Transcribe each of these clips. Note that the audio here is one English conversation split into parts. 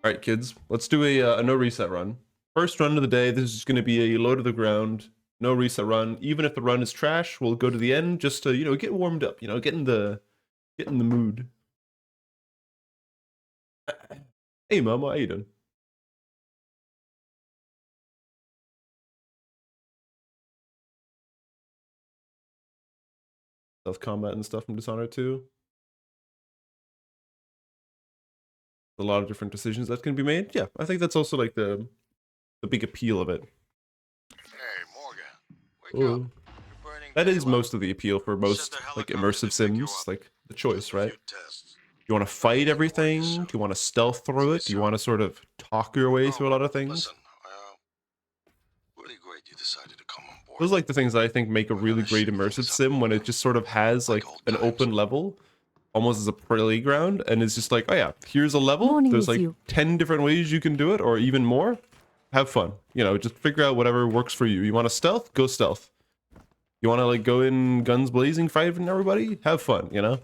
All right, kids, let's do a no reset run. First run of the day. This is going to be a low to the ground, no reset run. Even if the run is trash, we'll go to the end just to get warmed up. Get in the mood. Hey, Mama, how you doing? Self combat and stuff from Dishonored 2. A lot of different decisions that can be made. Yeah, I think that's also like the big appeal of it. Hey, Morgan, wake up. Oh, You're burning that is daylight. most of the appeal for most like immersive sims. Like the choice, right? Tests. You want to fight Everything everything? going Do you want to stealth through it? Do you want to sort of talk your way through a lot of things? Listen, really great you decided to come on board. Those are like the things that I think make a really great immersive sim, when it just sort of has like an open level, almost as a playground, and it's just like, oh yeah, here's a level. Morning There's with like you. 10 different ways you can do it, or even more. Have fun. Just figure out whatever works for you. You want to stealth? Go stealth. You want to like go in guns blazing, fighting everybody? Have fun, You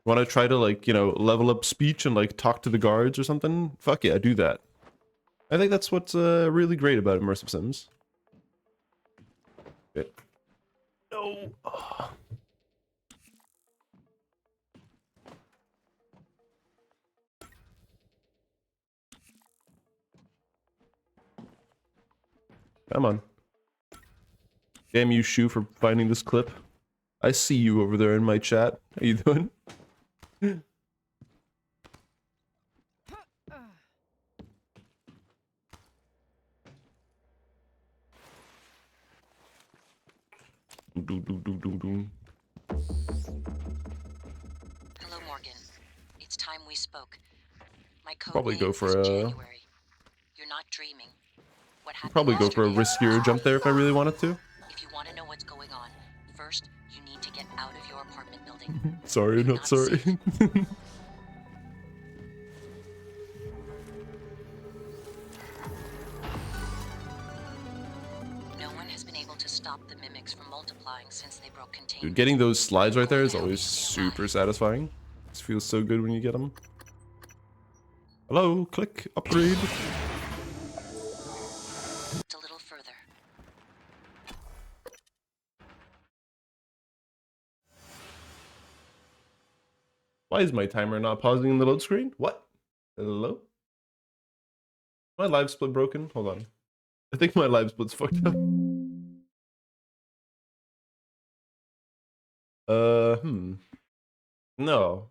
want to try to like, level up speech and like talk to the guards or something? Fuck yeah, do that. I think that's what's really great about immersive sims. Okay. No. Oh. Come on. Damn you, Shu, for finding this clip. I see you over there in my chat. How you doing? Hello, Morgan. It's time we spoke. My code Probably name go for is a. January. You're not dreaming. What happened Probably go for a yesterday riskier jump there if I really wanted to. If you want to know what's going on, first you need to get out of your apartment building. Sorry, You're not sorry. safe. No one has been able to stop the mimics from multiplying since they broke containment. Dude, getting those slides right there is always super satisfying. It feels so good when you get them. Hello, click, upgrade. A little further. Why is my timer not pausing in the load screen? What? Hello? My live split broken? Hold on. I think my live split's fucked up. No.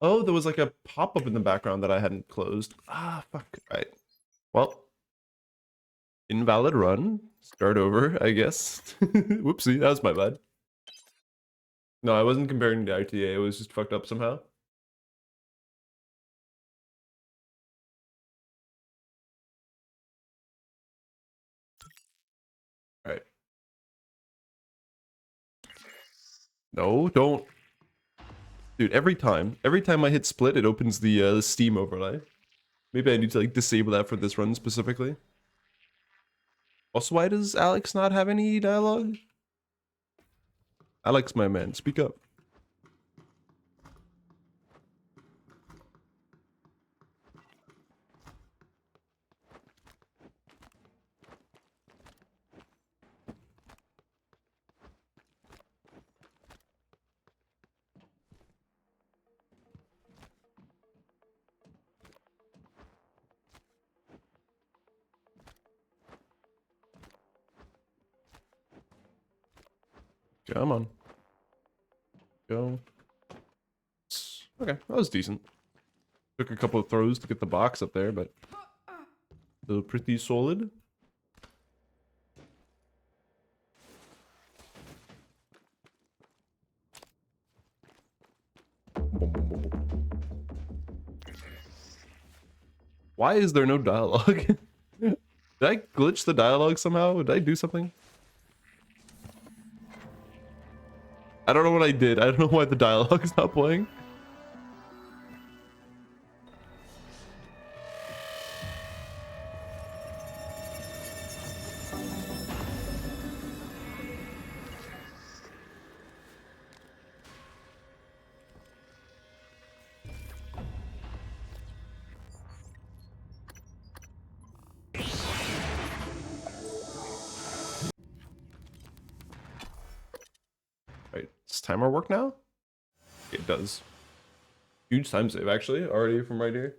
Oh, there was like a pop-up in the background that I hadn't closed. Ah, fuck. Right. Well. Invalid run. Start over, I guess. Whoopsie, that was my bad. No, I wasn't comparing to ITA. It was just fucked up somehow. Alright. No, don't. Dude, every time I hit split, it opens the Steam overlay. Maybe I need to like disable that for this run specifically. Also, why does Alex not have any dialogue? Alex, my man, speak up. Come on. Go. Okay, that was decent. Took a couple of throws to get the box up there, but still pretty solid. Why is there no dialogue? Did I glitch the dialogue somehow? Did I do something? I don't know what I did. I don't know why the dialogue is not playing. timer work now? It does. Huge time save, actually, already from right here.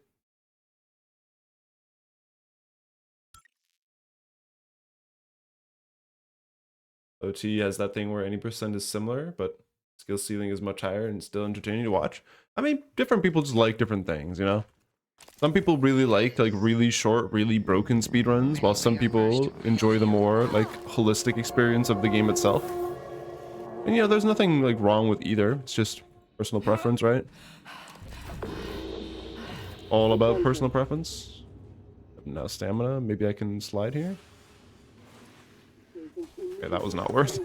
OT has that thing where any percent is similar, but skill ceiling is much higher and still entertaining to watch. I mean, different people just like different things, you know? Some people really like really short, really broken speedruns, while some people enjoy the more like holistic experience of the game itself. And you know, there's nothing like wrong with either. It's just personal preference, right? All about personal preference. Now stamina. Maybe I can slide here. Okay, that was not worth.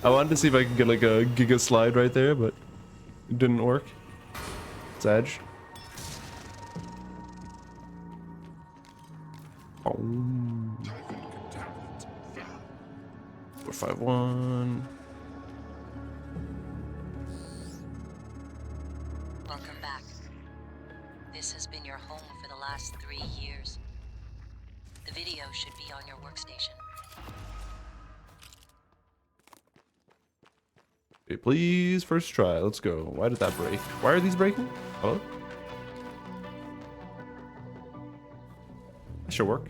I wanted to see if I could get like a giga slide right there, but it didn't work. It's edge. Oh. 451. Welcome back. This has been your home for the last 3 years. The video should be on your workstation. Okay, please, first try. Let's go. Why did that break? Why are these breaking? Hello? That should work.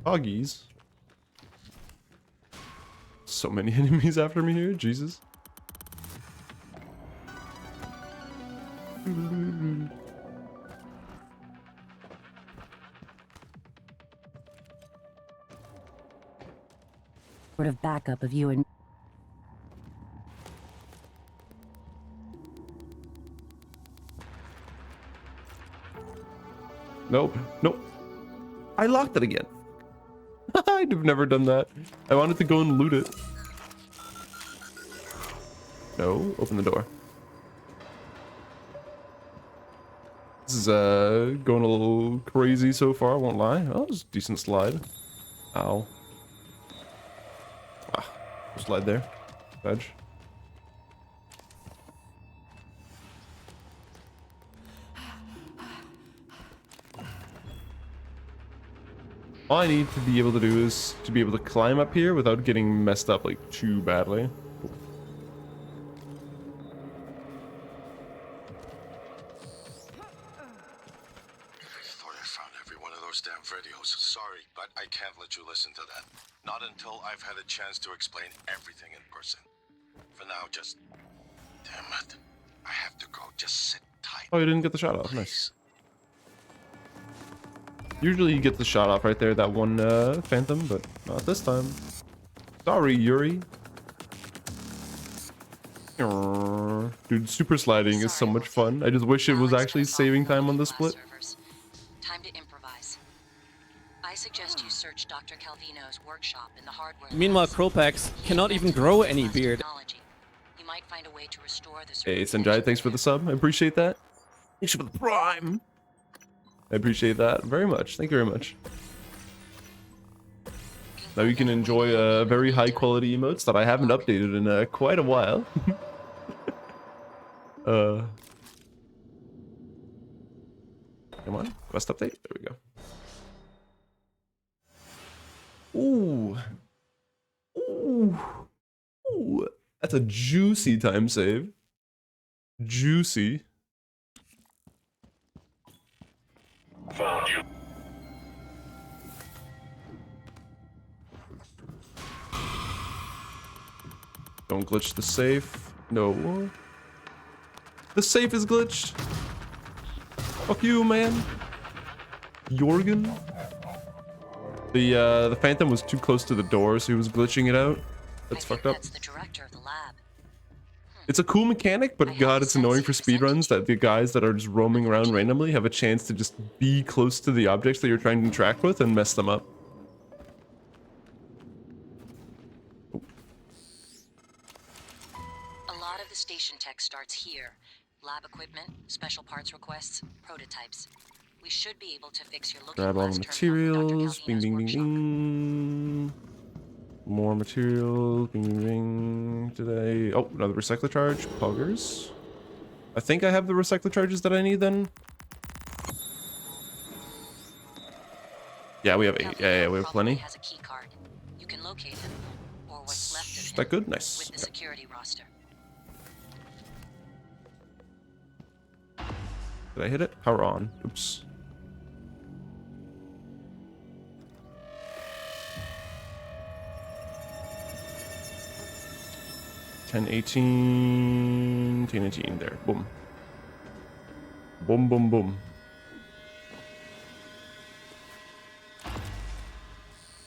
Hoggies. So many enemies after me here. Jesus. Sort of backup of you and Nope. Nope. I locked it again. I'd have never done that. I wanted to go and loot it. No. Open the door. This is going a little crazy so far, I won't lie. Oh, it's a decent slide. Ow. Ah, slide there. Edge. All I need to be able to do is to be able to climb up here without getting messed up like too badly. I thought I found every one of those damn videos. Sorry, but I can't let you listen to that. Not until I've had a chance to explain everything in person. For now, just... Damn it. I have to go. Just sit tight. Oh, you didn't get the shot off. Nice. Please. Usually you get the shot off right there, that one phantom, but not this time. Sorry, Yuri. Dude, super sliding is so much fun. I just wish it was actually saving time on the split. Time to improvise. I suggest you search Dr. Calvino's workshop in the hardware. Meanwhile, Kropax cannot even grow any beard. Technology. You might find a way to restore the Hey, Sanjay, thanks for the sub. I appreciate that. Thanks for the prime. I appreciate that very much. Thank you very much. Now you can enjoy very high quality emotes that I haven't updated in quite a while. Come on, quest update. There we go. Ooh. Ooh. Ooh. That's a juicy time save. Juicy. Found you. Don't glitch the safe. No. The safe is glitched. Fuck you, man. Jorgen. The phantom was too close to the door, so he was glitching it out. That's fucked up. That's the director of the lab. It's a cool mechanic, but god, it's annoying for speedruns that the guys that are just roaming around randomly have a chance to just be close to the objects that you're trying to interact with and mess them up. A lot of the station tech starts here. Lab equipment, special parts requests, prototypes. We should be able to fix your looking Grab all glass the terminal for Dr. materials. Bing, Calvino's bing, bing, workshop. bing. More materials. Bing, bing, bing. Today. Oh, another recycler charge. Poggers. I think I have the recycler charges that I need then. Yeah, we have 8. Yeah, we have Calvino plenty. probably has a key card. You can locate him, or what's left of Is him, that good? Nice. with the Okay. security roster. Did I hit it? Power on. Oops. Ten, 18, 10, 18. There. Boom. Boom, boom, boom.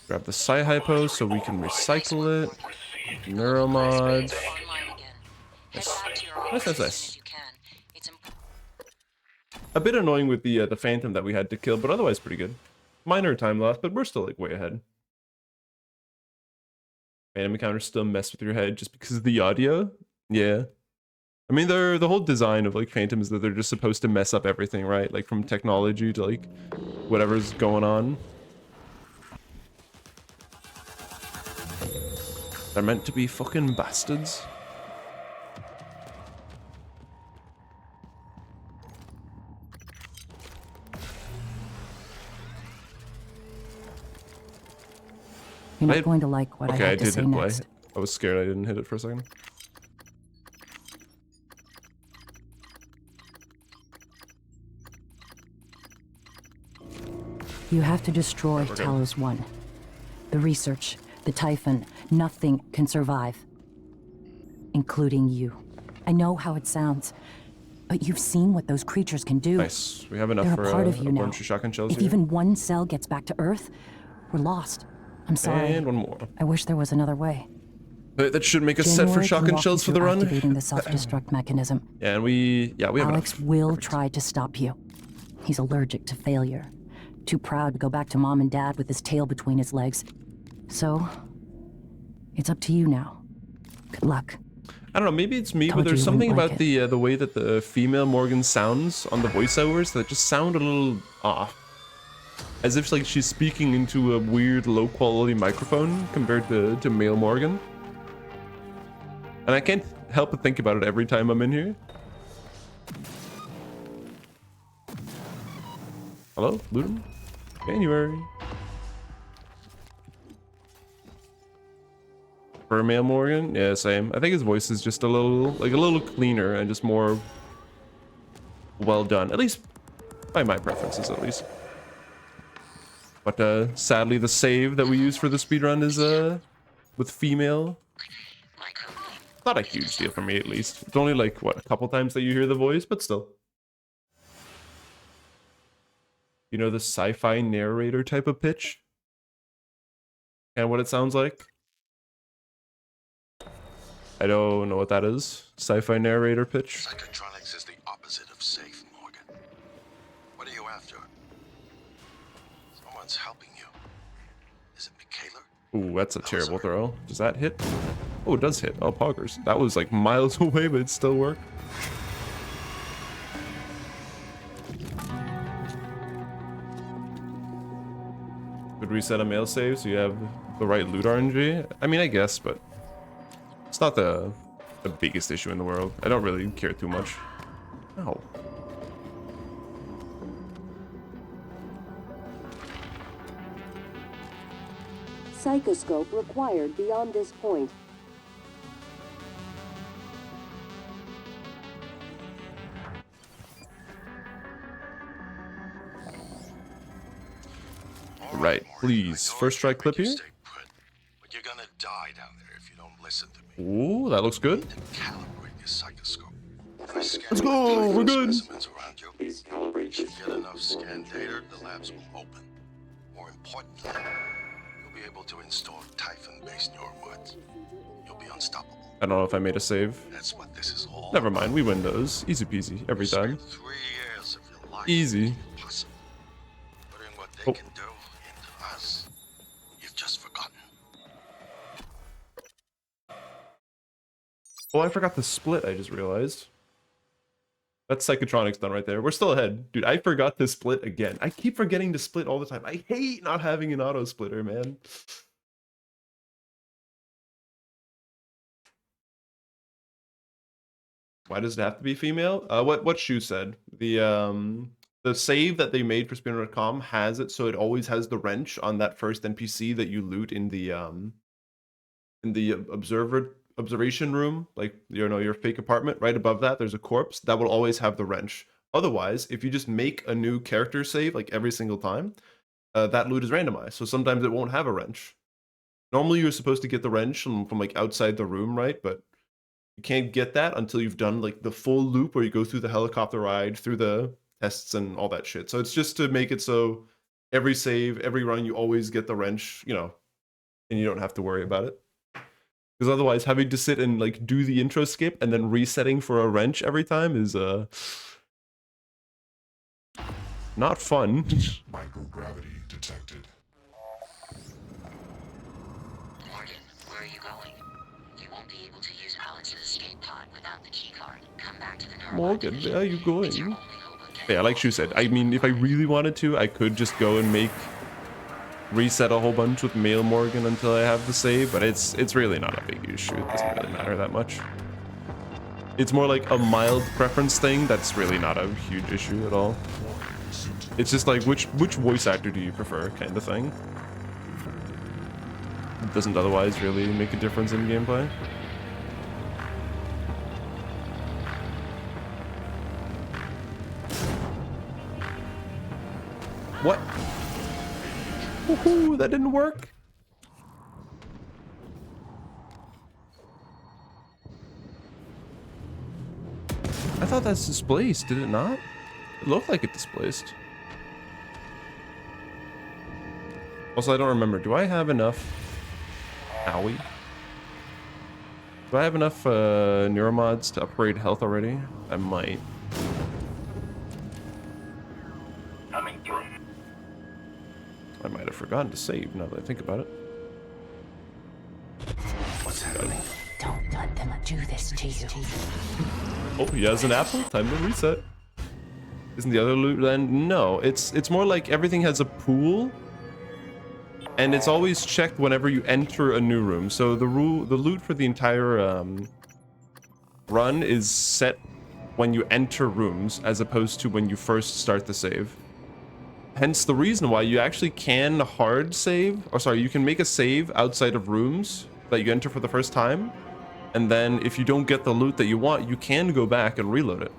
Grab the Psi-Hypo so we can recycle it. Neuromod. Online again. Head back to your Nice, office nice, as soon nice. as you can. It's important. A bit annoying with the Phantom that we had to kill, but otherwise pretty good. Minor time loss, but we're still like way ahead. Phantom encounters still mess with your head just because of the audio. Yeah. I mean, the whole design of like Phantom is that they're just supposed to mess up everything, right? Like from technology to like whatever's going on. They're meant to be fucking bastards. You're not I- going to like what Okay, I I have to did say hit play. next. I was scared I didn't hit it for a second. You have to destroy We're good. Talos 1. The research, the Typhon, nothing can survive. Including you. I know how it sounds, but you've seen what those creatures can do. Nice. We have enough They're for a part of you a now. bunch of shotgun shells If here. even one cell gets back to Earth, we're lost. I'm sorry. And one more. I wish there was another way. That should make us set for January can shotgun walk shells you for the through run. activating the self-destruct mechanism. Yeah, and we have Alex enough. will Perfect. try to stop you. He's allergic to failure. Too proud to go back to mom and dad with his tail between his legs. So, it's up to you now. Good luck. I don't know, maybe it's me, but Told you there's you something wouldn't about like the way that the female Morgan sounds on the voiceovers that just sound a little off. As if like she's speaking into a weird low quality microphone compared to male Morgan. And I can't help but think about it every time I'm in here. Hello, Luton? January. For male Morgan, yeah, same. I think his voice is just a little cleaner and just more well done. At least by my preferences, at least. But sadly, the save that we use for the speedrun is with female. Not a huge deal for me, at least. It's only like what, a couple times that you hear the voice, but still. You know, the sci-fi narrator type of pitch? And what it sounds like? I don't know what that is. Sci-fi narrator pitch. Psychotronics is the opposite of safe, Morgan. What are you after? Someone's helping you. Is it Michaela? Ooh, that's a terrible throw. Does that hit? Oh, it does hit. Oh, poggers. That was like miles away, but it still worked. Could reset a mail save so you have the right loot RNG? I mean, I guess, but it's not the biggest issue in the world. I don't really care too much. No. Psychoscope required beyond this point. All Right, Morgan, please. I know First I try can't clip make you here. stay put, but you're gonna die down there if you don't listen to me. Ooh, that looks good. And calibrate your psychoscope. If I scan Let's go, we're good. specimens around you, if you get enough scan data, the labs will open. More importantly, you'll be able to install Typhon-based neuromods. You'll be unstoppable. I don't know if I made a save. That's what this is all Never about. mind, we win those. Easy peasy, every time. Spend 3 years of your life Easy. making it possible. Putting what they Oh. can do into us. You've just forgotten. Oh, I forgot the split, I just realized. That's Psychotronics done right there. We're still ahead. Dude, I forgot to split again. I keep forgetting to split all the time. I hate not having an auto splitter, man. Why does it have to be female? What Shu said. The save that they made for spinner.com has it so it always has the wrench on that first NPC that you loot in in the observation room, like, you know, your fake apartment, right above that, there's a corpse that will always have the wrench. Otherwise, if you just make a new character save like every single time, that loot is randomized. So sometimes it won't have a wrench. Normally you're supposed to get the wrench from like outside the room, right? But you can't get that until you've done like the full loop where you go through the helicopter ride, through the tests and all that shit. So it's just to make it so every save, every run, you always get the wrench, you know, and you don't have to worry about it. Because otherwise having to sit and like do the intro skip and then resetting for a wrench every time is not fun. Microgravity detected. Morgan, where are you going? You won't be able to use Alex's escape pod without the keycard. Come back to the neuromod Morgan, division. where are you going? It's your only hope of getting Yeah, like Shu said, I mean, if I really wanted to, I could just go and reset a whole bunch with Male Morgan until I have the save, but it's really not a big issue. It doesn't really matter that much. It's more like a mild preference thing that's really not a huge issue at all. It's just like, which voice actor do you prefer kind of thing. It doesn't otherwise really make a difference in gameplay. What? Woohoo, that didn't work. I thought that's displaced, did it not? It looked like it displaced. Also, I don't remember. Do I have enough... Owie? Do I have enough neuromods to upgrade health already? I might. Coming through. I might have forgotten to save now that I think about it. What's happening? Don't let them do this to you. Oh, he has an apple. Time to reset. Isn't the other loot then? No, it's more like everything has a pool, and it's always checked whenever you enter a new room. So the loot for the entire run is set when you enter rooms, as opposed to when you first start the save. Hence the reason why you actually can hard save, or sorry, you can make a save outside of rooms that you enter for the first time. And then if you don't get the loot that you want, you can go back and reload it.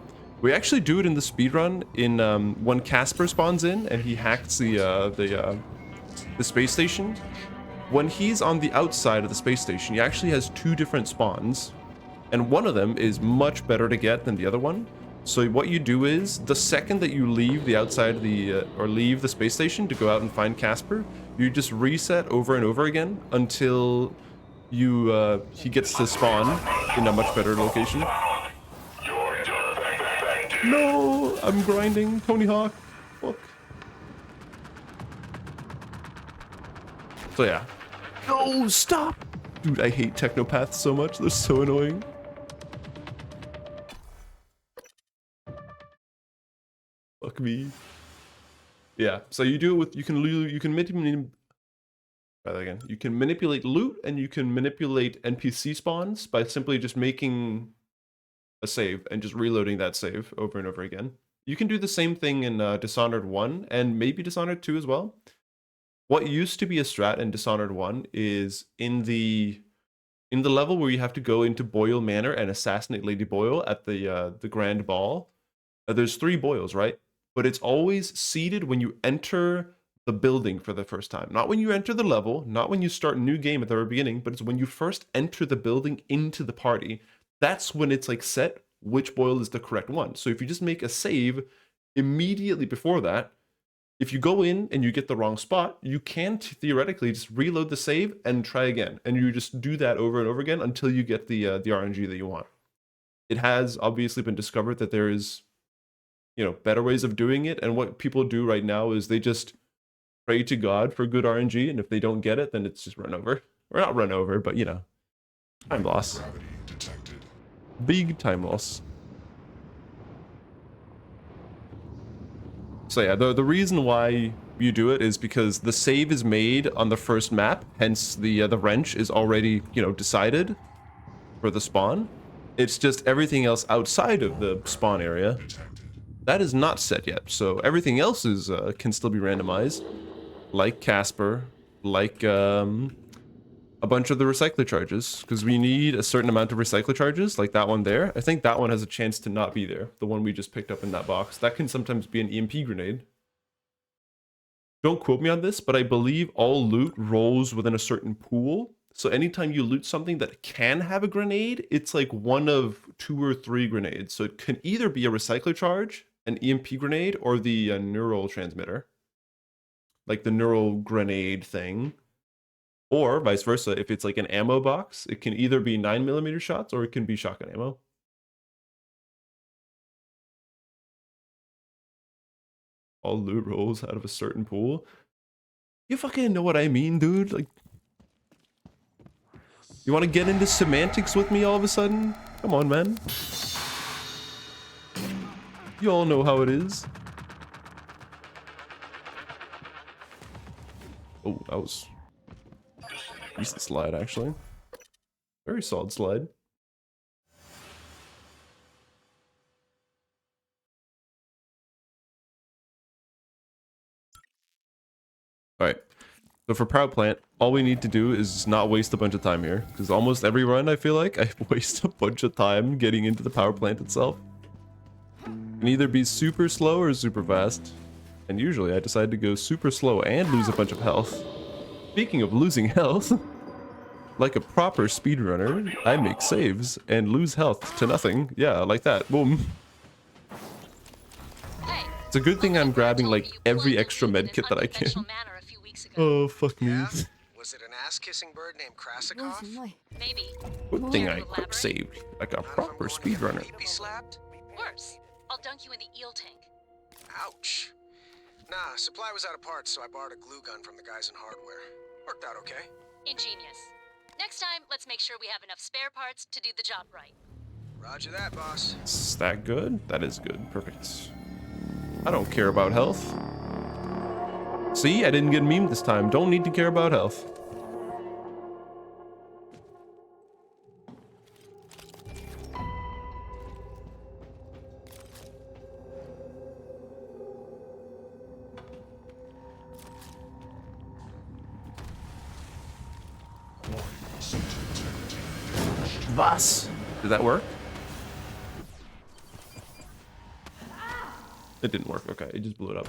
We actually do it in the speedrun in when Casper spawns in and he hacks the space station. When he's on the outside of the space station, he actually has two different spawns, and one of them is much better to get than the other one. So what you do is, the second that you leave the outside of the or leave the space station to go out and find Casper, you just reset over and over again until he gets to spawn in a much better location. You're defective. No, I'm grinding, Tony Hawk. Fuck. So yeah. No, stop! Dude, I hate technopaths so much. They're so annoying. Fuck me. Yeah, so you do it with, you can manipulate, try that again. You can manipulate loot and you can manipulate NPC spawns by simply just making a save and just reloading that save over and over again. You can do the same thing in Dishonored 1 and maybe Dishonored 2 as well. What used to be a strat in Dishonored 1 is in the level where you have to go into Boyle Manor and assassinate Lady Boyle at the Grand Ball. There's 3 Boyles, right? But it's always seated when you enter the building for the first time. Not when you enter the level, not when you start a new game at the very beginning, but it's when you first enter the building into the party. That's when it's like set which Boyle is the correct one. So if you just make a save immediately before that, if you go in and you get the wrong spot, you can theoretically just reload the save and try again. And you just do that over and over again until you get the RNG that you want. It has obviously been discovered that there is, you know, better ways of doing it. And what people do right now is they just pray to God for good RNG. And if they don't get it, then it's just run over. Or not run over, but, you know, time loss. Gravity detected. Big time loss. So yeah, the reason why you do it is because the save is made on the first map, hence the wrench is already, you know, decided for the spawn. It's just everything else outside of the spawn area that is not set yet. So everything else is can still be randomized, like Casper, like a bunch of the recycler charges, because we need a certain amount of recycler charges, like that one there. I think that one has a chance to not be there, the one we just picked up in that box. That can sometimes be an EMP grenade. Don't quote me on this, but I believe all loot rolls within a certain pool. So anytime you loot something that can have a grenade, it's like one of 2 or 3 grenades. So it can either be a recycler charge, an EMP grenade, or the neural transmitter. Like the neural grenade thing. Or vice versa, if it's like an ammo box, it can either be 9mm shots or it can be shotgun ammo. All loot rolls out of a certain pool. You fucking know what I mean, dude? Like, you want to get into semantics with me all of a sudden? Come on, man. You all know how it is. Oh, that was decent slide, actually. Very solid slide. Alright. So for power plant, all we need to do is not waste a bunch of time here. Because almost every run, I feel like, I waste a bunch of time getting into the power plant itself. It can either be super slow or super fast. And usually I decide to go super slow and lose a bunch of health. Speaking of losing health, like a proper speedrunner, I make saves and lose health to nothing. Yeah, like that. Boom. Hey, It's a good thing I'm grabbing like told me you every plugged extra a leak in medkit an that I can. unconventional manner a few weeks ago. Oh, fuck me. Yeah? Was it an ass-kissing bird named Krasikov? Maybe. Good thing I Care to quick elaborate? saved like a Not if I'm proper going to get my speedrunner. pee-pee slapped? Worse. I'll dunk you in the eel tank. Ouch. Nah, supply was out of parts, so I borrowed a glue gun from the guys in hardware. Worked out okay. Ingenious. Next time, let's make sure we have enough spare parts to do the job right. Roger that, boss. Is that good? That is good. Perfect. I don't care about health. See, I didn't get memed this time. Don't need to care about health. Was? Did that work? It didn't work. Okay, it just blew it up.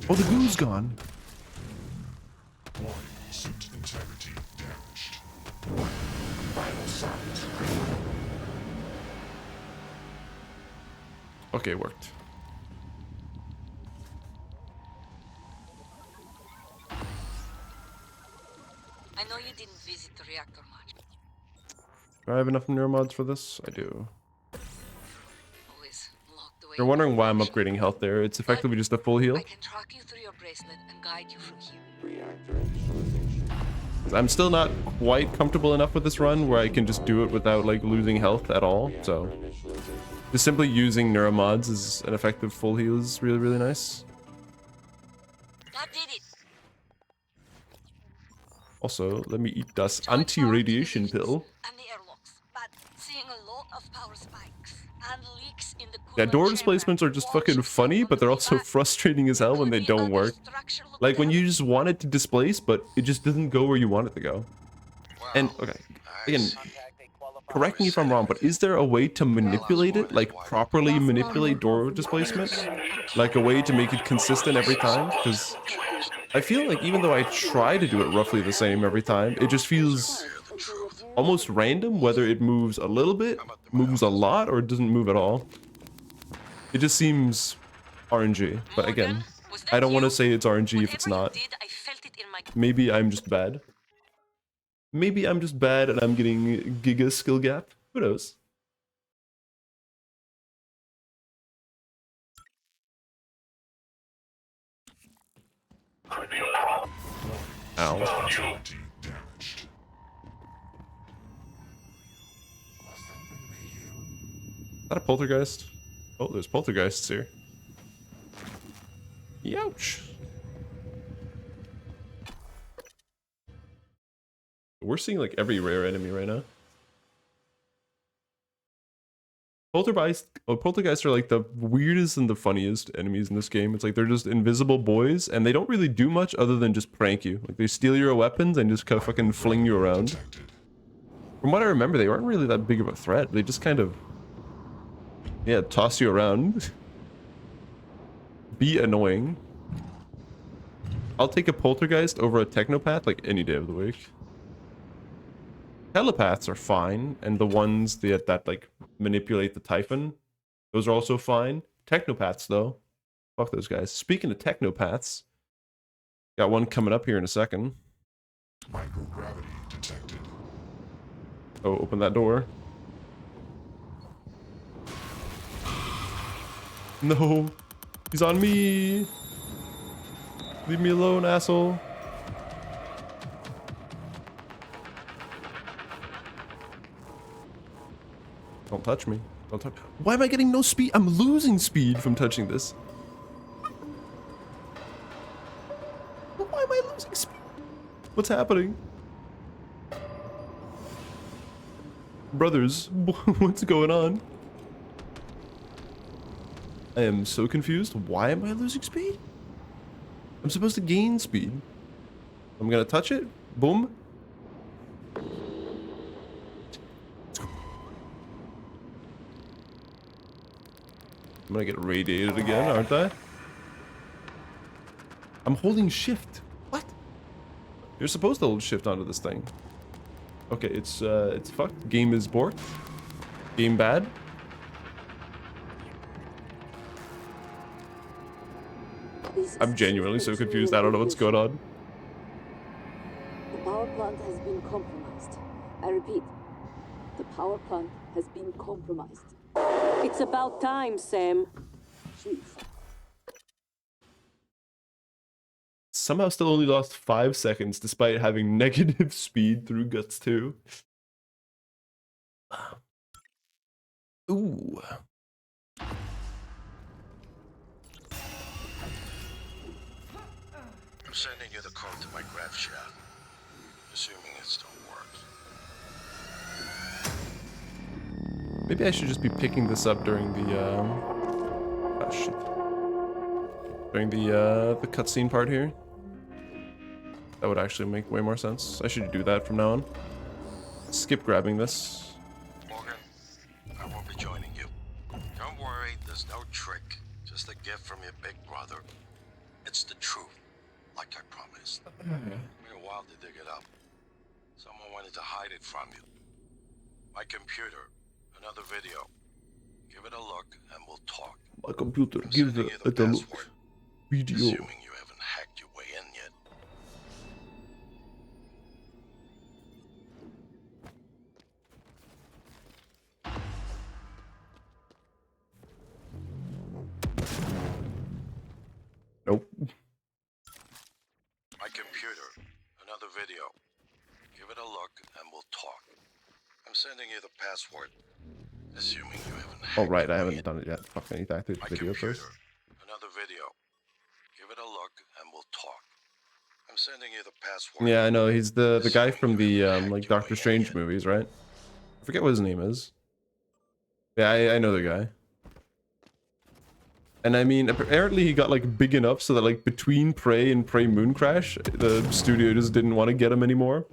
Oh, the goo's gone. Okay, it worked. I know you didn't visit the reactor much. Do I have enough neuromods for this? I do. Always locked away. You're wondering why I'm upgrading health there. It's effectively just a full heal. I can track you through your bracelet and guide you from here. I'm still not quite comfortable enough with this run where I can just do it without like losing health at all. So just simply using neuromods as an effective full heal is really, really nice. That did it. Also, let me eat this Joint anti-radiation power pill. and the airlocks, but seeing a lot of power spikes and leaks in the Yeah, coolant door chamber. displacements are just Watch fucking yourself funny, on but they're the also back. frustrating as hell when they Could be don't other work. structural Like when you damage. just want it to displace, but it just doesn't go where you want it to go. And, okay, again, correct me if I'm wrong, but is there a way to manipulate it? Like, properly manipulate door displacement? Like, a way to make it consistent every time? Because I feel like even though I try to do it roughly the same every time, it just feels almost random whether it moves a little bit, moves a lot, or it doesn't move at all. It just seems RNG. But again, Morgan, was that I don't want to you? say it's RNG if it's Whatever you not. did, I felt it in my Maybe I'm just bad. Maybe I'm just bad and I'm getting Giga skill gap. Who knows? Could be a problem. Ow. You. Is that a poltergeist? Oh, there's poltergeists here. Youch. We're seeing like every rare enemy right now. Poltergeists are like the weirdest and the funniest enemies in this game. It's like they're just invisible boys, and they don't really do much other than just prank you. Like they steal your weapons and just kind of fucking fling you around. From what I remember, they weren't really that big of a threat. They just kind of, yeah, toss you around. Be annoying. I'll take a poltergeist over a technopath like any day of the week. Telepaths are fine, and the ones that like manipulate the Typhon, those are also fine. Technopaths though, fuck those guys. Speaking of technopaths, got one coming up here in a second. Microgravity detected. Oh, open that door. No, he's on me. Leave me alone, asshole. Don't touch me. Don't touch. Why am I getting no speed? I'm losing speed from touching this. Why am I losing speed? What's happening? Brothers, what's going on? I am so confused. Why am I losing speed? I'm supposed to gain speed. I'm gonna touch it. Boom. I'm gonna get radiated again, aren't I? I'm holding shift. What? You're supposed to hold shift onto this thing. Okay, it's fucked. Game is borked. Game bad. I'm genuinely so confused. I don't know what's going on. The power plant has been compromised. I repeat, the power plant has been compromised. It's about time, Sam. Chief. Somehow still only lost 5 seconds despite having negative speed through Guts 2. Ooh. I'm sending you the code to my grav shaft, assuming it still works. Maybe I should just be picking this up during the oh shit. During the cutscene part here. That would actually make way more sense. I should do that from now on. Skip grabbing this. Morgan, I won't be joining you. Don't worry, there's no trick. Just a gift from your big brother. It's the truth, like I promised. Took me a while to dig it up. Someone wanted to hide it from you. My computer, another video. Give it a look and we'll talk. My computer, I'm give sending it you the a look. password, Video. assuming you haven't hacked your way in yet. Nope. My computer, another video. Give it a look and we'll talk. I'm sending you the password, assuming you haven't hacked Oh right, your I way haven't in. done it yet. Fuck, I need to activate My the video computer, first. another video. Give it a look and we'll talk. I'm sending you the password. Yeah, I know. He's the guy from Assuming you the haven't hacked like your Doctor way in Strange yet. movies, right? I forget what his name is. Yeah, I know the guy. And I mean, apparently he got like big enough so that like between Prey and Prey Mooncrash, the studio just didn't want to get him anymore.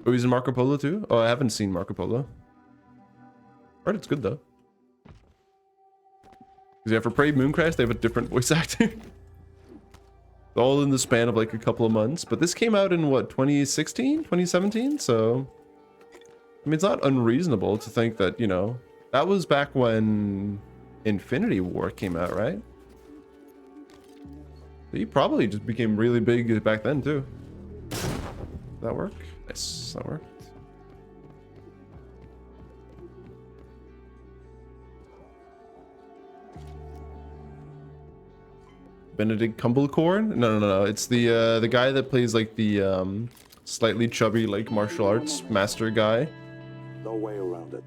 Oh, he's in Marco Polo too? Oh, I haven't seen Marco Polo. Right, it's good though. 'Cause yeah, for Prey Mooncrash, they have a different voice actor. All in the span of like a couple of months. But this came out in what, 2016? 2017? So, I mean, it's not unreasonable to think that, you know, that was back when Infinity War came out, right? He probably just became really big back then too. Did that work? Yes, that worked. Benedict Cumbercorn? No. It's the guy that plays like the slightly chubby like martial arts master guy. No way around it.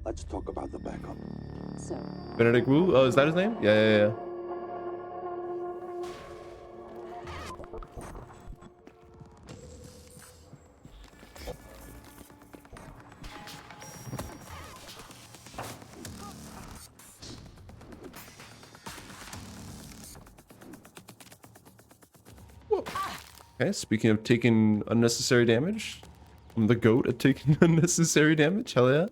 Let's talk about the backup. Sir. Benedict Wu? Oh, is that his name? Yeah. Okay, speaking of taking unnecessary damage, I'm the GOAT at taking unnecessary damage. Hell yeah.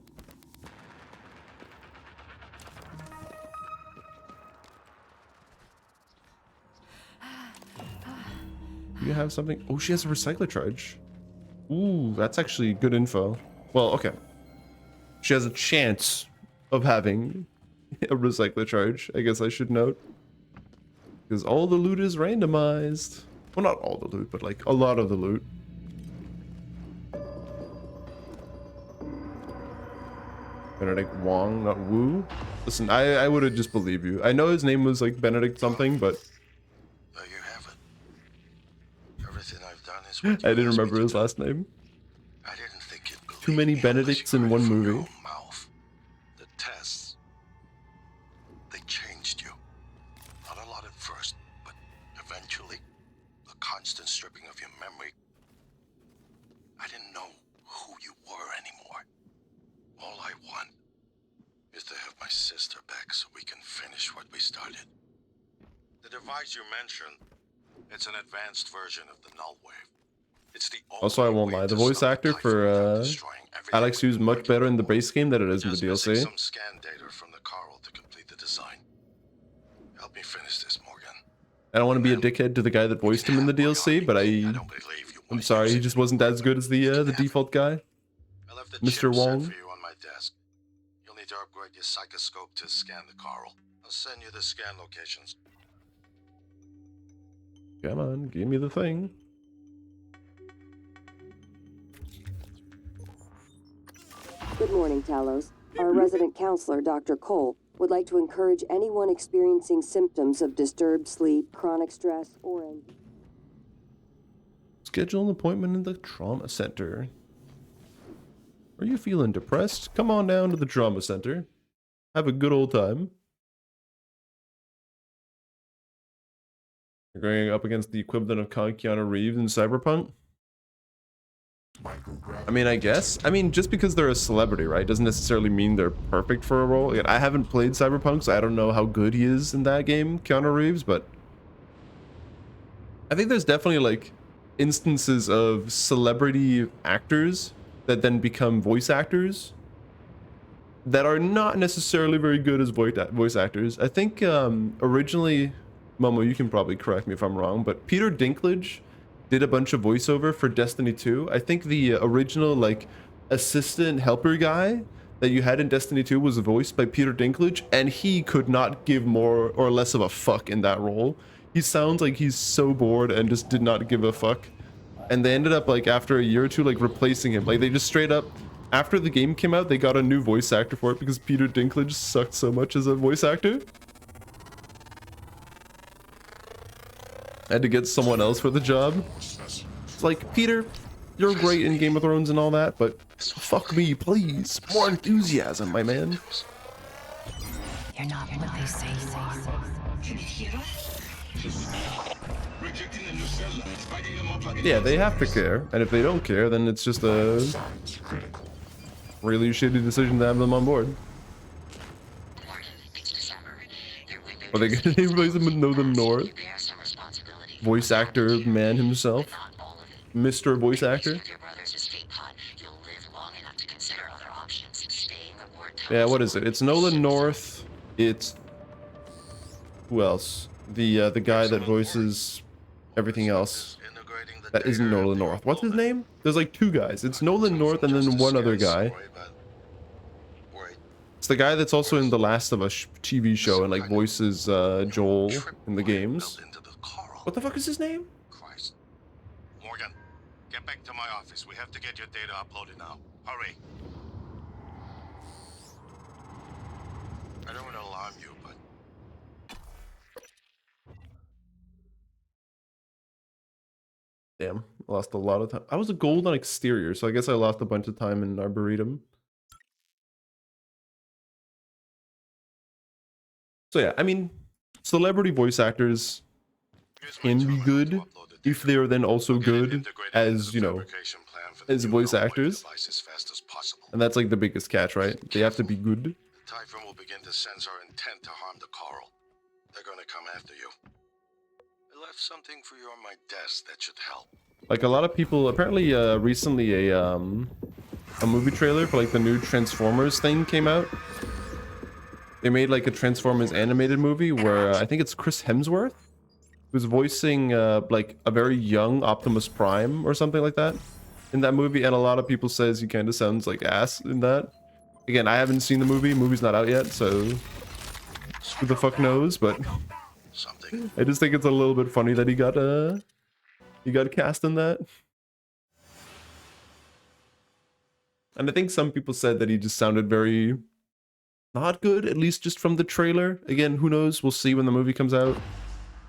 Do you have something? Oh, she has a recycler charge. Ooh, that's actually good info. Well, okay. She has a chance of having a recycler charge, I guess I should note. Because all the loot is randomized. Well, not all the loot, but like a lot of the loot. Benedict Wong, not Wu. Listen, I would have just believed you. I know his name was like Benedict something, but There you have it. Everything I've done is I what you didn't asked me remember to his do. last name. I didn't think you'd believe Too many me unless you Benedicts in heard it one from your movie. own mouth. The tests, they changed you. Not a lot at first, but eventually, a constant stripping of your memory. I didn't know who you were anymore. All I want is to have my sister back so we can finish what we started. The device you mentioned, it's an advanced version of the null wave. It's the Also, I only won't way lie. The to voice stop actor Typhon for without destroying everything Alex we've Hughes been much working better in the for. base game than it is in the Just missing DLC. some scan data from the Carl to complete the design. Help me finish this, Morgan. I don't want to be a dickhead to the guy that voiced him in the DLC, but I don't believe you I'm wanna sorry, use he it just for wasn't as good as the You can have default guy. I left the Mr. chip set Wong. for you on my desk. You'll need to upgrade your psychoscope to scan the Carl. I'll send you the scan locations. Come on, give me the thing. Good morning, Talos. Our resident counselor, Dr. Cole, would like to encourage anyone experiencing symptoms of disturbed sleep, chronic stress, or anxiety. Schedule an appointment in the trauma center. Are you feeling depressed? Come on down to the trauma center. Have a good old time. You're going up against the equivalent of Keanu Reeves in Cyberpunk? I mean, I guess. I mean, just because they're a celebrity, right, doesn't necessarily mean they're perfect for a role. Again, I haven't played Cyberpunk, so I don't know how good he is in that game, Keanu Reeves, but I think there's definitely, like, instances of celebrity actors that then become voice actors that are not necessarily very good as voice actors. I think originally, Momo, you can probably correct me if I'm wrong, but Peter Dinklage did a bunch of voiceover for Destiny 2. I think the original like assistant helper guy that you had in Destiny 2 was voiced by Peter Dinklage, and he could not give more or less of a fuck in that role. He sounds like he's so bored and just did not give a fuck. And they ended up like after a year or two like replacing him. Like they just straight up after the game came out, they got a new voice actor for it because Peter Dinklage sucked so much as a voice actor. I had to get someone else for the job. It's like, Peter, you're great in Game of Thrones and all that, but fuck me, please. More enthusiasm, my man. You're not what they say you are. Yeah, they have to care, and if they don't care, then it's just a really shitty decision to have them on board. Are they gonna replace him with Northern North? Voice actor man himself? Mr. Voice Actor? Yeah, what is it? It's Nolan North. It's... Who else? The guy that voices everything else. That isn't Nolan North. What's his name? There's like two guys. It's Nolan North and then one other guy. It's the guy that's also in The Last of Us TV show and like voices Joel in the games. What the fuck is his name? Christ. Morgan, get back to my office. We have to get your data uploaded now. Hurry. I don't want to alarm you, but Damn, I lost a lot of time. I was a gold on exterior, so I guess I lost a bunch of time in Arboretum. So yeah, I mean, celebrity voice actors can be good if they're then also good as, you know, as voice actors. And that's like the biggest catch, right? They have to be good. The Typhon will begin to sense our intent to harm the Coral. They're gonna come after you. I left something for you on my desk that should help. Like a lot of people apparently recently a movie trailer for like the new Transformers thing came out. They made like a Transformers animated movie where I think it's Chris Hemsworth who's voicing like a very young Optimus Prime or something like that in that movie, and a lot of people says he kind of sounds like ass in that. Again, I haven't seen the movie. Movie's not out yet, so who the fuck knows? But Something. I just think it's a little bit funny that he got cast in that. And I think some people said that he just sounded very not good, at least just from the trailer. Again, who knows? We'll see when the movie comes out.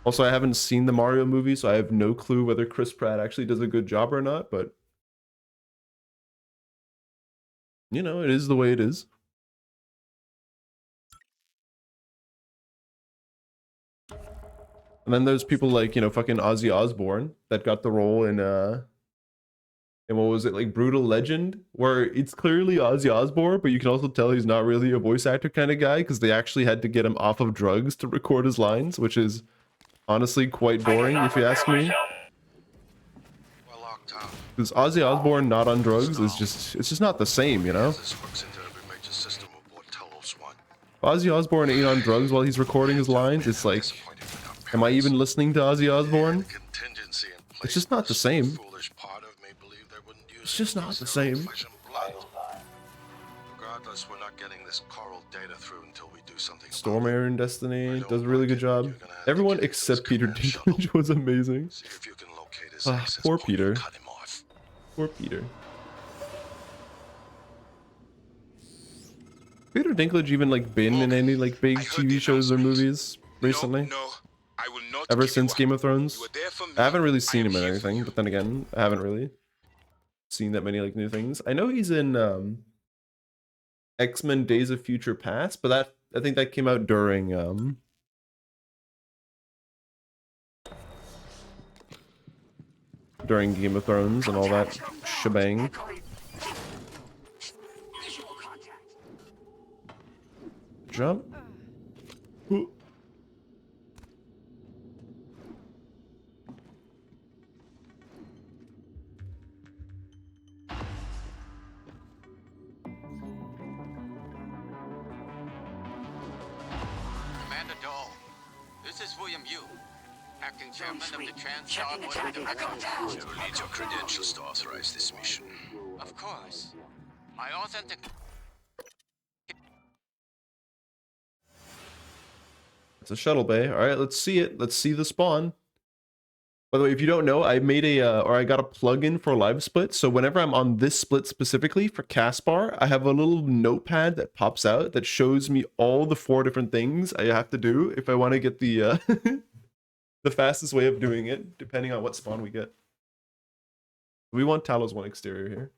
Also, I haven't seen the Mario movie, so I have no clue whether Chris Pratt actually does a good job or not, but you know, it is the way it is. And then there's people like, you know, fucking Ozzy Osbourne that got the role in what was it, like Brutal Legend, where it's clearly Ozzy Osbourne, but you can also tell he's not really a voice actor kind of guy because they actually had to get him off of drugs to record his lines, which is honestly quite boring if you ask me. We're locked out. Because Ozzy Osbourne not on drugs is it's just not the same, you know? This works into every major system aboard Talos 1. Ozzy Osbourne ain't on drugs while he's recording his lines. It's like, am I even listening to Ozzy Osbourne? Contingency in place. It's just not the same. Foolish part of me believed they wouldn't use It's just not the their same. flesh and blood. Regardless, we're not getting this coral data through until we do something. Stormare in Destiny I don't does a really like good it. job. You're gonna have to Everyone get into except this Peter command shuttle. Dinklage was amazing. See if you can locate his Ah, access poor point Peter. and cut him off. Poor Peter. Peter Dinklage even like been in any like big TV shows or movies recently? No, I will not Ever give since you up. Game of Thrones? You were there for me. I haven't really seen I him am in here for anything, you. but then again, I haven't really seen that many like new things. I know he's in X-Men Days of Future Past, but that I think that came out during Game of Thrones and all that shebang. Jump. Ooh. Commander Dahl, this is William Yu, acting chairman of the Trans-Starwood Directorate. You will need your credentials to authorize this mission. Of course. My authentic... It's a shuttle bay. All right, let's see it. Let's see the spawn. By the way, if you don't know, I made I got a plugin for Live Split. So whenever I'm on this split specifically for Caspar, I have a little notepad that pops out that shows me all the 4 different things I have to do if I want to get the the fastest way of doing it, depending on what spawn we get. We want Talos 1 exterior here.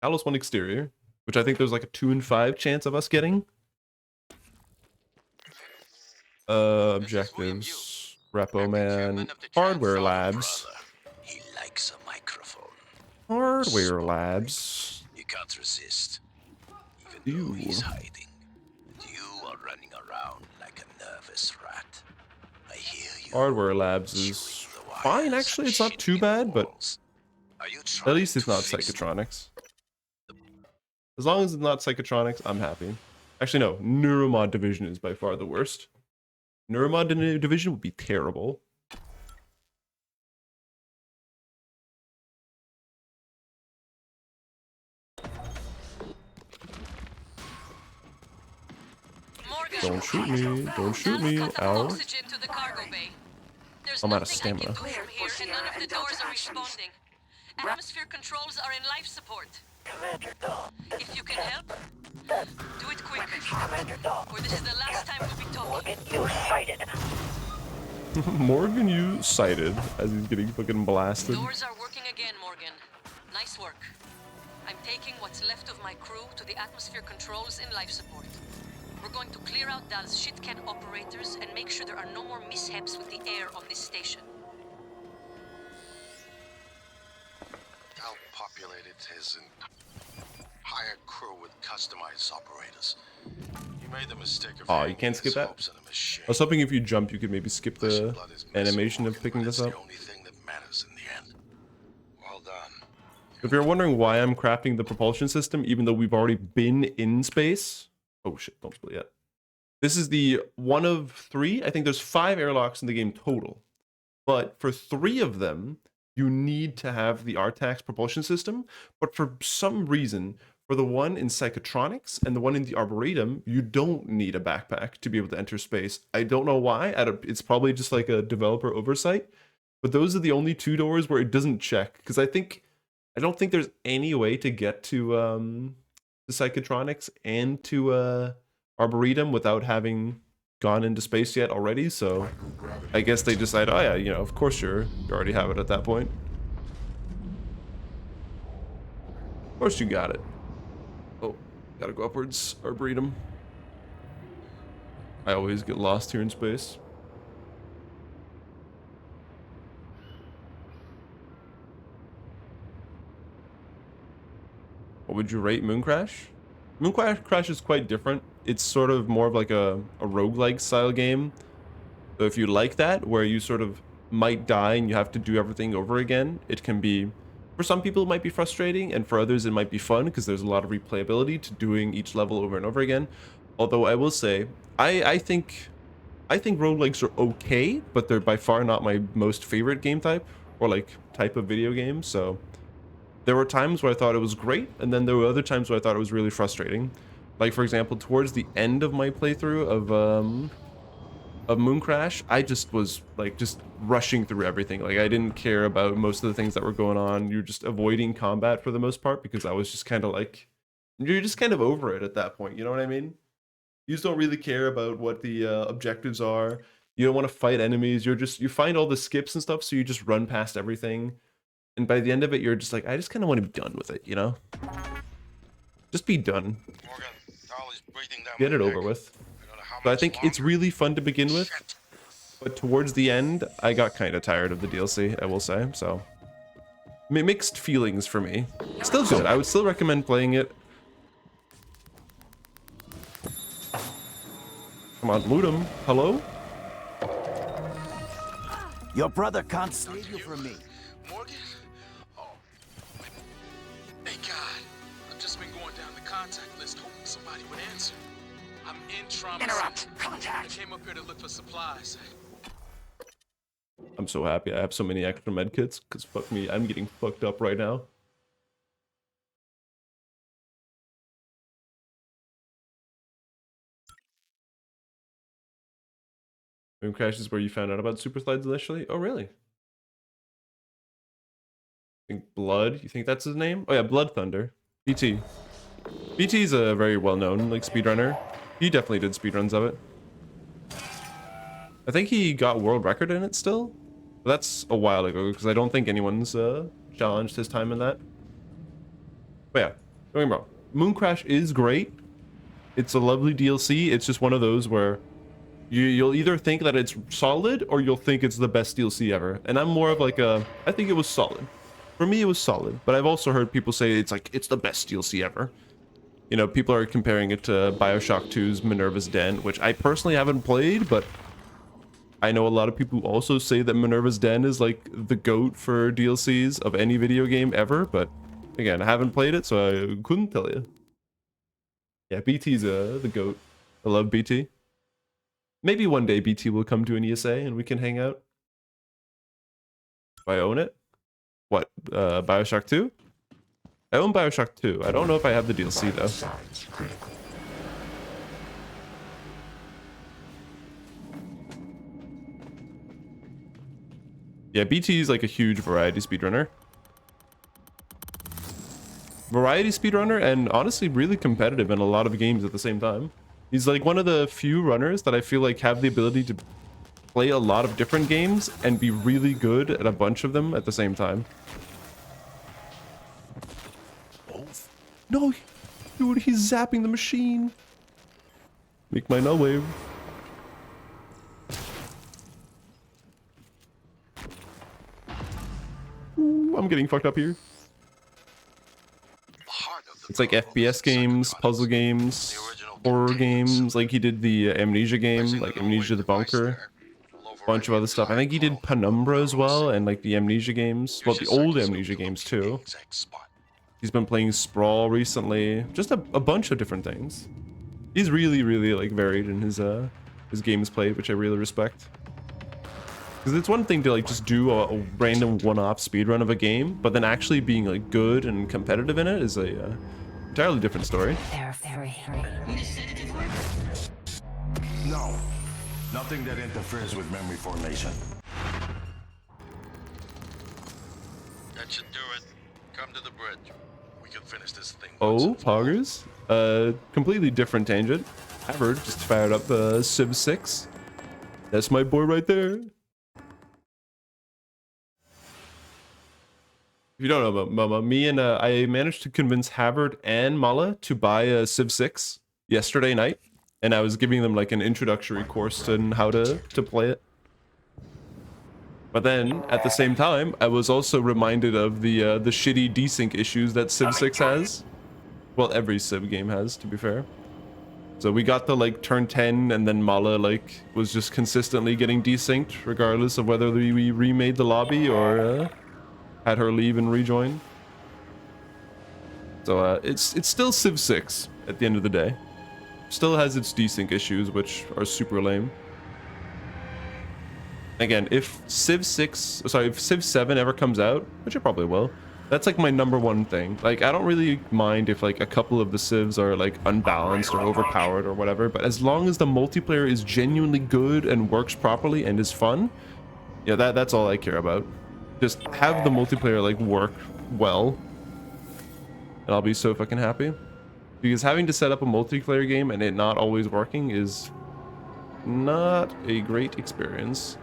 Talos 1 exterior, which I think there's like a 2 in 5 chance of us getting. Objectives, Repo Man, Hardware Labs. He likes a microphone. Hardware Labs. You can't resist. Even though he's hiding. And you are running around like a nervous rat. I hear you. Hardware Labs is fine, actually. It's not too bad, but at least it's not Psychotronics. As long as it's not Psychotronics, I'm happy. Actually, no. Neuromod Division is by far the worst. Neuromod Division would be terrible. Morgan, Don't shoot me. Don't shoot me. Ow. oxygen to the cargo bay. There's I'm out of nothing I can stamina. do from here, and none of the doors are responding. Atmosphere controls are in life support. If you can help, do it quick. Or this is the last time we'll be talking. Morgan, you sighted as he's getting fucking blasted. Doors are working again, Morgan. Nice work. I'm taking what's left of my crew to the atmosphere controls in life support. We're going to clear out Dal's shit-can operators and make sure there are no more mishaps with the air on this station. Dal populated his hired crew with customized operators. You made the mistake of Oh, you hanging can't skip his that? hopes on a machine. I was hoping if you jump, you could maybe skip Flesh and the blood is messy, animation of Morgan, picking but this it's up. the only thing that matters in the end. Well done. If you're wondering why I'm crafting the propulsion system, even though we've already been in space. Oh shit, don't spill yet. This is the one of 3. I think there's 5 airlocks in the game total. But for 3 of them, you need to have the Artax propulsion system. But for some reason, for the one in Psychotronics and the one in the Arboretum, you don't need a backpack to be able to enter space. I don't know why. It's probably just like a developer oversight. But those are the only 2 doors where it doesn't check. Because I don't think there's any way to get to the Psychotronics and to Arboretum without having gone into space yet already. So I guess they decide, oh yeah, you know, of course you already have it at that point. Of course you got it. Oh, gotta go upwards. Arboretum. I always get lost here in space. What would you rate Mooncrash? Mooncrash is quite different. It's sort of more of like a roguelike style game. So if you like that, where you sort of might die and you have to do everything over again, it can be, for some people it might be frustrating, and for others it might be fun because there's a lot of replayability to doing each level over and over again. Although I will say, I think roguelikes are okay, but they're by far not my most favorite game type, or like type of video game. So there were times where I thought it was great, and then there were other times where I thought it was really frustrating. Like, for example, towards the end of my playthrough of Mooncrash, I just was like just rushing through everything. Like, I didn't care about most of the things that were going on. You're just avoiding combat for the most part because I was just kind of like, you're just kind of over it at that point. You know what I mean? You just don't really care about what the objectives are. You don't want to fight enemies. You find all the skips and stuff, so you just run past everything. And by the end of it, you're just like, I just kind of want to be done with it, you know? Just be done. Morgan, Carl is breathing down Get my it neck. over with. I don't know how So I much think it's longer. really fun to begin with, Shit. but towards the end, I got kind of tired of the DLC, I will say. So mixed feelings for me. Still good. I would still recommend playing it. Come on, loot him. Hello? Your brother can't save you from me. Morgan? Oh, thank God. I've just been going down the contact list hoping somebody would answer. I'm in trauma. Interrupt. Contact. I came up here to look for supplies. I'm so happy I have so many extra medkits, because fuck me, I'm getting fucked up right now. Mooncrash is where you found out about super slides initially? Oh, really? I think Blood, you think that's his name? Oh yeah, Blood Thunder. BT. BT's a very well-known like speedrunner. He definitely did speedruns of it. I think he got world record in it still. But that's a while ago, because I don't think anyone's challenged his time in that. But yeah, don't get me wrong. Mooncrash is great. It's a lovely DLC. It's just one of those where you'll either think that it's solid or you'll think it's the best DLC ever. And I'm more of like I think it was solid. For me, it was solid. But I've also heard people say it's like, it's the best DLC ever. You know, people are comparing it to Bioshock 2's Minerva's Den, which I personally haven't played, but I know a lot of people also say that Minerva's Den is like the GOAT for DLCs of any video game ever, but again, I haven't played it, so I couldn't tell you. Yeah, BT's the GOAT. I love BT. Maybe one day BT will come to an ESA and we can hang out. Do I own it? What, Bioshock 2? I own Bioshock 2. I don't know if I have the DLC though. Yeah, BT is like a huge variety speedrunner. Variety speedrunner, and honestly really competitive in a lot of games at the same time. He's like one of the few runners that I feel like have the ability to play a lot of different games and be really good at a bunch of them at the same time. No, dude, he's zapping the machine. Make my null wave. Ooh, I'm getting fucked up here. It's like FPS games, puzzle games, horror games. Like he did the Amnesia game, like Amnesia the Bunker. Bunch of other stuff. I think he did Penumbra as well, and like the Amnesia games. Well, the old Amnesia games too. He's been playing Sprawl recently. Just a bunch of different things. He's really, really like varied in his games played, which I really respect. Because it's one thing to like just do a random one-off speedrun of a game, but then actually being like good and competitive in it is a entirely different story. They're free. No. Nothing that interferes with memory formation. That should do it. Come to the bridge. We can finish this thing. Oh, Poggers. Completely different tangent. Havard just fired up Civ 6. That's my boy right there. If you don't know about Mama, me and I managed to convince Havard and Mala to buy a Civ 6 yesterday night, and I was giving them like an introductory course on how to play it. But then at the same time, I was also reminded of the shitty desync issues that Civ 6 has. Well, every Civ game has, to be fair. So we got to like turn 10, and then Mala like was just consistently getting desynced, regardless of whether we remade the lobby or had her leave and rejoin. So it's still Civ 6 at the end of the day. Still has its desync issues, which are super lame. Again, if Civ 7 ever comes out, which it probably will, that's like my #1 thing. Like, I don't really mind if like a couple of the civs are like unbalanced or overpowered or whatever, but as long as the multiplayer is genuinely good and works properly and is fun, yeah, that's all I care about. Just have the multiplayer like work well, and I'll be so fucking happy. Because having to set up a multiplayer game and it not always working is not a great experience.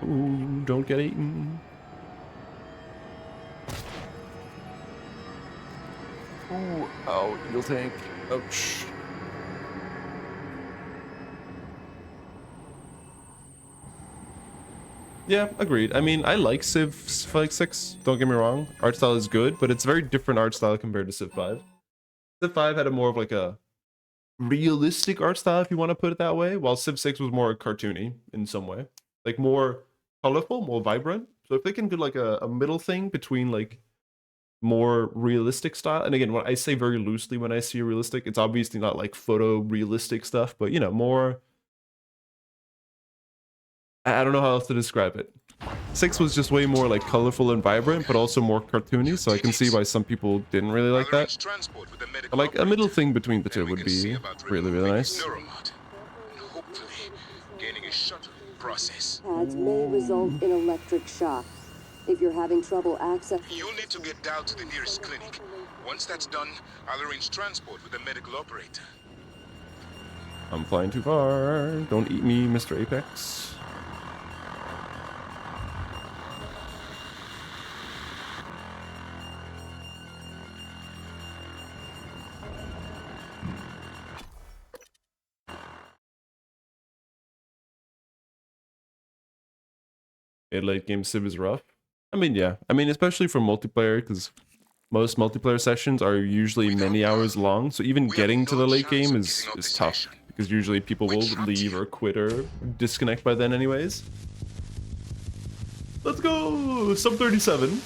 Ooh, don't get eaten. Ooh, ow, eagle tank. Ouch. Yeah, agreed. I mean, I like Civ 6, don't get me wrong. Art style is good, but it's a very different art style compared to Civ 5. Civ 5 had a more of like a realistic art style, if you want to put it that way, while Civ 6 was more cartoony in some way. Like more colorful, more vibrant. So if they can do like a middle thing between like more realistic style, and again, when I say very loosely when I see realistic, it's obviously not like photorealistic stuff, but you know, more... I don't know how else to describe it. 6 was just way more like colorful and vibrant, but also more cartoony, so I can see why some people didn't really like that. But like a middle thing between the two would be really, really nice. Pads may result in electric shock. If you're having trouble accessing... You'll need to get down to the nearest clinic. Once that's done, I'll arrange transport with the medical operator. I'm flying too far. Don't eat me, Mr. Apex. A late game Civ is rough. I mean, yeah. I mean, especially for multiplayer, because most multiplayer sessions are usually many hours long. So even getting to the late game is tough, because usually people will leave or quit or disconnect by then anyways. Let's go! Sub 37.